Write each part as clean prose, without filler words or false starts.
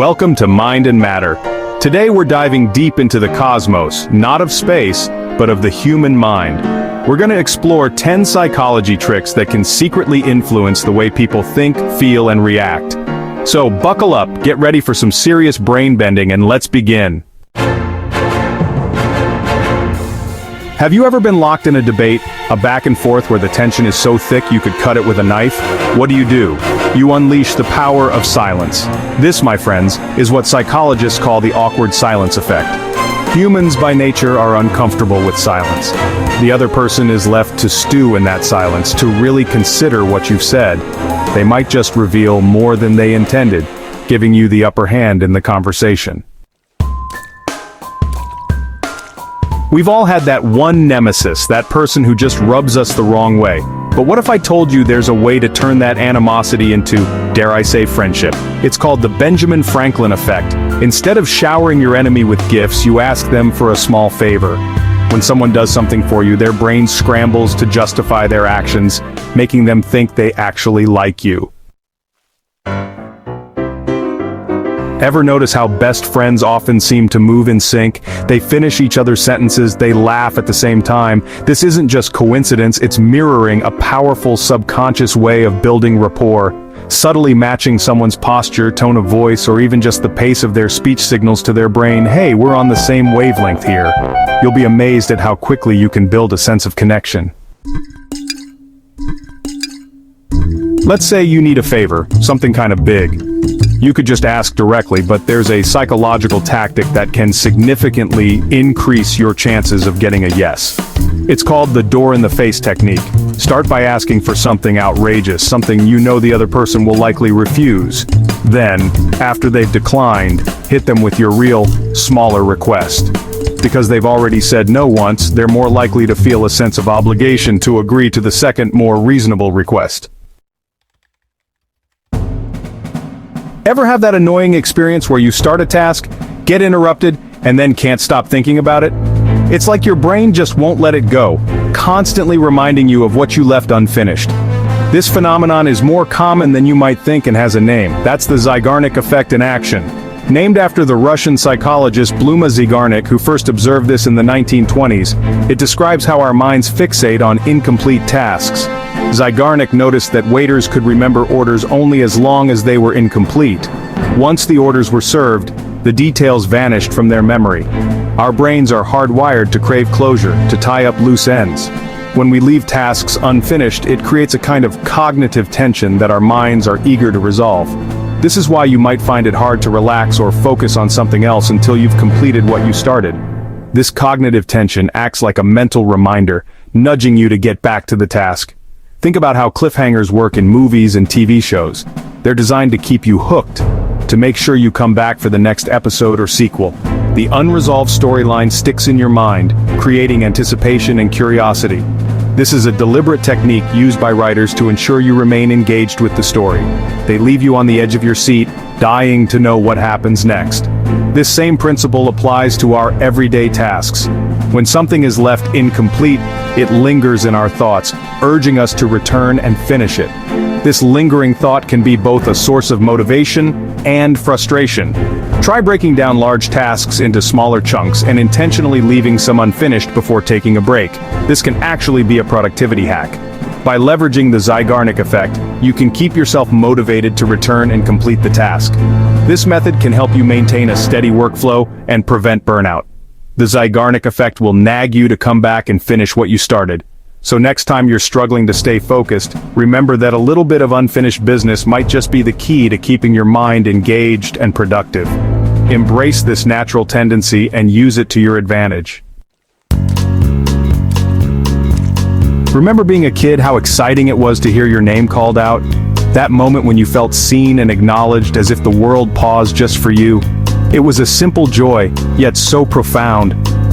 Welcome to Mind and Matter. Today we're diving deep into the cosmos, not of space, but of the human mind. We're going to explore 10 psychology tricks that can secretly influence the way people think, feel, and react. So buckle up, get ready for some serious brain bending, and let's begin. Have you ever been locked in a debate, a back and forth where the tension is so thick you could cut it with a knife? What do? You unleash the power of silence. This, my friends, is what psychologists call the awkward silence effect. Humans by nature are uncomfortable with silence. The other person is left to stew in that silence, to really consider what you've said. They might just reveal more than they intended, giving you the upper hand in the conversation. We've all had that one nemesis, that person who just rubs us the wrong way. But what if I told you there's a way to turn that animosity into, dare I say, friendship? It's called the Benjamin Franklin effect. Instead of showering your enemy with gifts, you ask them for a small favor. When someone does something for you, their brain scrambles to justify their actions, making them think they actually like you. Ever notice how best friends often seem to move in sync? They finish each other's sentences, they laugh at the same time. This isn't just coincidence, it's mirroring a powerful subconscious way of building rapport. Subtly matching someone's posture, tone of voice, or even just the pace of their speech signals to their brain, hey, we're on the same wavelength here. You'll be amazed at how quickly you can build a sense of connection. Let's say you need a favor, something kind of big. You could just ask directly, but there's a psychological tactic that can significantly increase your chances of getting a yes. It's called the door-in-the-face technique. Start by asking for something outrageous, something you know the other person will likely refuse. Then, after they've declined, hit them with your real, smaller request. Because they've already said no once, they're more likely to feel a sense of obligation to agree to the second, more reasonable request. Ever have that annoying experience where you start a task, get interrupted, and then can't stop thinking about it? It's like your brain just won't let it go, constantly reminding you of what you left unfinished. This phenomenon is more common than you might think and has a name. That's the Zeigarnik effect in action. Named after the Russian psychologist Bluma Zeigarnik, who first observed this in the 1920s, it describes how our minds fixate on incomplete tasks. Zeigarnik noticed that waiters could remember orders only as long as they were incomplete. Once the orders were served, the details vanished from their memory. Our brains are hardwired to crave closure, to tie up loose ends. When we leave tasks unfinished, it creates a kind of cognitive tension that our minds are eager to resolve. This is why you might find it hard to relax or focus on something else until you've completed what you started. This cognitive tension acts like a mental reminder, nudging you to get back to the task. Think about how cliffhangers work in movies and TV shows. They're designed to keep you hooked, to make sure you come back for the next episode or sequel. The unresolved storyline sticks in your mind, creating anticipation and curiosity. This is a deliberate technique used by writers to ensure you remain engaged with the story. They leave you on the edge of your seat, dying to know what happens next. This same principle applies to our everyday tasks. When something is left incomplete, it lingers in our thoughts, urging us to return and finish it. This lingering thought can be both a source of motivation and frustration. Try breaking down large tasks into smaller chunks and intentionally leaving some unfinished before taking a break. This can actually be a productivity hack. By leveraging the Zeigarnik effect, you can keep yourself motivated to return and complete the task. This method can help you maintain a steady workflow and prevent burnout. The Zeigarnik effect will nag you to come back and finish what you started. So next time you're struggling to stay focused, remember that a little bit of unfinished business might just be the key to keeping your mind engaged and productive. Embrace this natural tendency and use it to your advantage. Remember being a kid, how exciting it was to hear your name called out? That moment when you felt seen and acknowledged, as if the world paused just for you. It was a simple joy, yet so profound.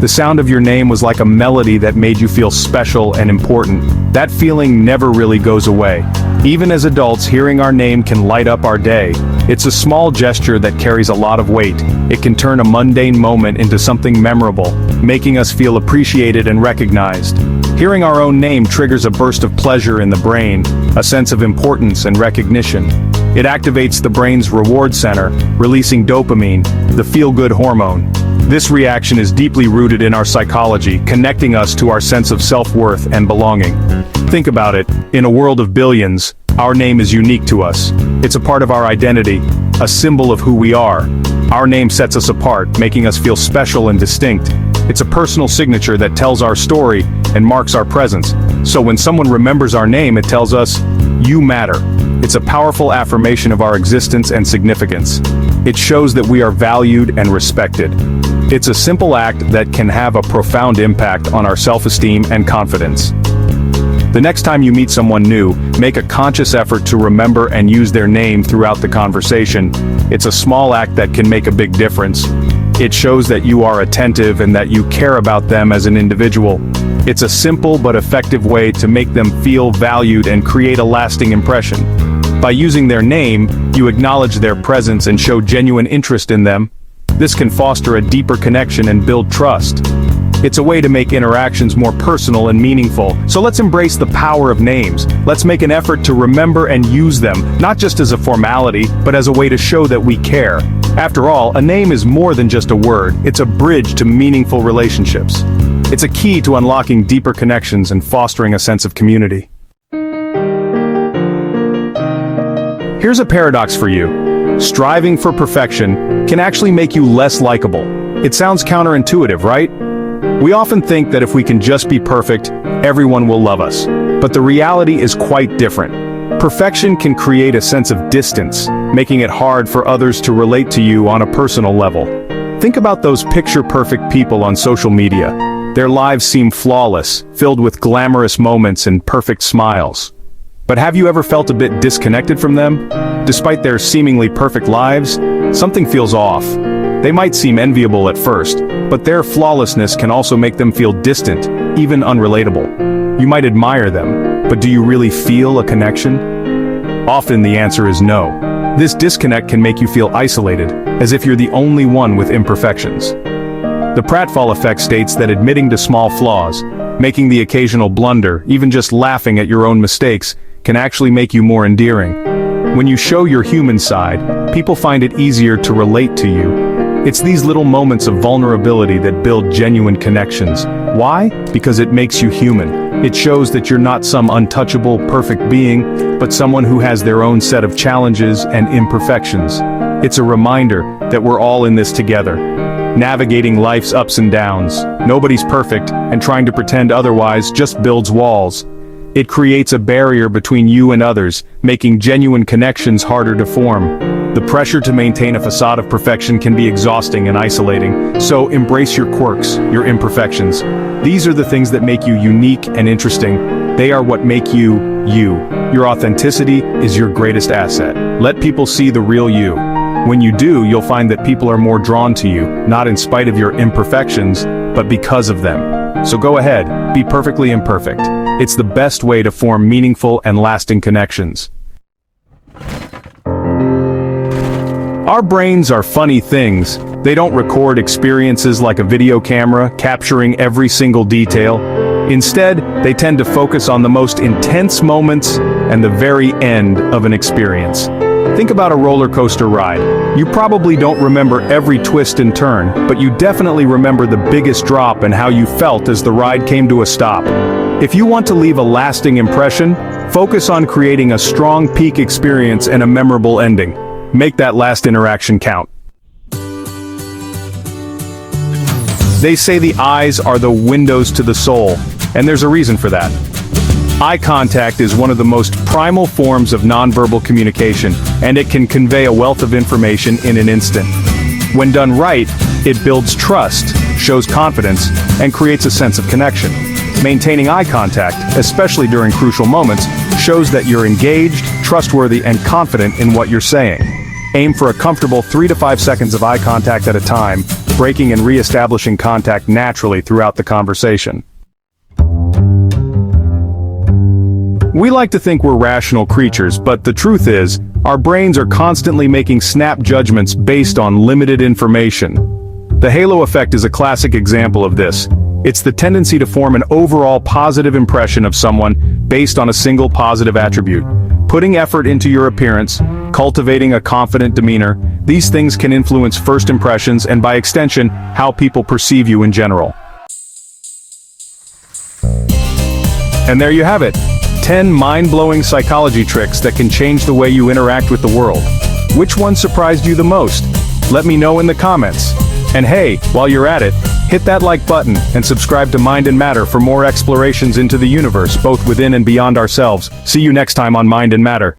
The sound of your name was like a melody that made you feel special and important. That feeling never really goes away. Even as adults, hearing our name can light up our day. It's a small gesture that carries a lot of weight. It can turn a mundane moment into something memorable, making us feel appreciated and recognized. Hearing our own name triggers a burst of pleasure in the brain, a sense of importance and recognition. It activates the brain's reward center, releasing dopamine, the feel-good hormone. This reaction is deeply rooted in our psychology, connecting us to our sense of self-worth and belonging. Think about it, in a world of billions, our name is unique to us. It's a part of our identity, a symbol of who we are. Our name sets us apart, making us feel special and distinct. It's a personal signature that tells our story and marks our presence. So when someone remembers our name, it tells us, "You matter." It's a powerful affirmation of our existence and significance. It shows that we are valued and respected. It's a simple act that can have a profound impact on our self-esteem and confidence. The next time you meet someone new, make a conscious effort to remember and use their name throughout the conversation. It's a small act that can make a big difference. It shows that you are attentive and that you care about them as an individual. It's a simple but effective way to make them feel valued and create a lasting impression. By using their name, you acknowledge their presence and show genuine interest in them. This can foster a deeper connection and build trust. It's a way to make interactions more personal and meaningful. So let's embrace the power of names. Let's make an effort to remember and use them, not just as a formality, but as a way to show that we care. After all, a name is more than just a word. It's a bridge to meaningful relationships. It's a key to unlocking deeper connections and fostering a sense of community. Here's a paradox for you. Striving for perfection can actually make you less likable. It sounds counterintuitive, right? We often think that if we can just be perfect, everyone will love us. But the reality is quite different. Perfection can create a sense of distance, making it hard for others to relate to you on a personal level. Think about those picture-perfect people on social media. Their lives seem flawless, filled with glamorous moments and perfect smiles. But have you ever felt a bit disconnected from them? Despite their seemingly perfect lives, something feels off. They might seem enviable at first, but their flawlessness can also make them feel distant, even unrelatable. You might admire them, but do you really feel a connection? Often the answer is no. This disconnect can make you feel isolated, as if you're the only one with imperfections. The pratfall effect states that admitting to small flaws, making the occasional blunder, even just laughing at your own mistakes, can actually make you more endearing. When you show your human side, people find it easier to relate to you. It's these little moments of vulnerability that build genuine connections. Why? Because it makes you human. It shows that you're not some untouchable, perfect being, but someone who has their own set of challenges and imperfections. It's a reminder that we're all in this together, navigating life's ups and downs. Nobody's perfect, and trying to pretend otherwise just builds walls. It creates a barrier between you and others, making genuine connections harder to form. The pressure to maintain a facade of perfection can be exhausting and isolating, so embrace your quirks, your imperfections. These are the things that make you unique and interesting. They are what make you, you. Your authenticity is your greatest asset. Let people see the real you. When you do, you'll find that people are more drawn to you, not in spite of your imperfections, but because of them. So go ahead, be perfectly imperfect. It's the best way to form meaningful and lasting connections. Our brains are funny things. They don't record experiences like a video camera, capturing every single detail. Instead, they tend to focus on the most intense moments and the very end of an experience. Think about a roller coaster ride. You probably don't remember every twist and turn, but you definitely remember the biggest drop and how you felt as the ride came to a stop. If you want to leave a lasting impression, focus on creating a strong peak experience and a memorable ending. Make that last interaction count. They say the eyes are the windows to the soul, and there's a reason for that. Eye contact is one of the most primal forms of nonverbal communication, and it can convey a wealth of information in an instant. When done right, it builds trust, shows confidence, and creates a sense of connection. Maintaining eye contact, especially during crucial moments, shows that you're engaged, trustworthy, and confident in what you're saying. Aim for a comfortable 3 to 5 seconds of eye contact at a time, breaking and re-establishing contact naturally throughout the conversation. We like to think we're rational creatures, but the truth is, our brains are constantly making snap judgments based on limited information. The halo effect is a classic example of this. It's the tendency to form an overall positive impression of someone based on a single positive attribute. Putting effort into your appearance, cultivating a confident demeanor. These things can influence first impressions and by extension, how people perceive you in general. And there you have it. 10 mind-blowing psychology tricks that can change the way you interact with the world. Which one surprised you the most? Let me know in the comments. And hey, while you're at it, hit that like button and subscribe to Mind and Matter for more explorations into the universe, both within and beyond ourselves. See you next time on Mind and Matter.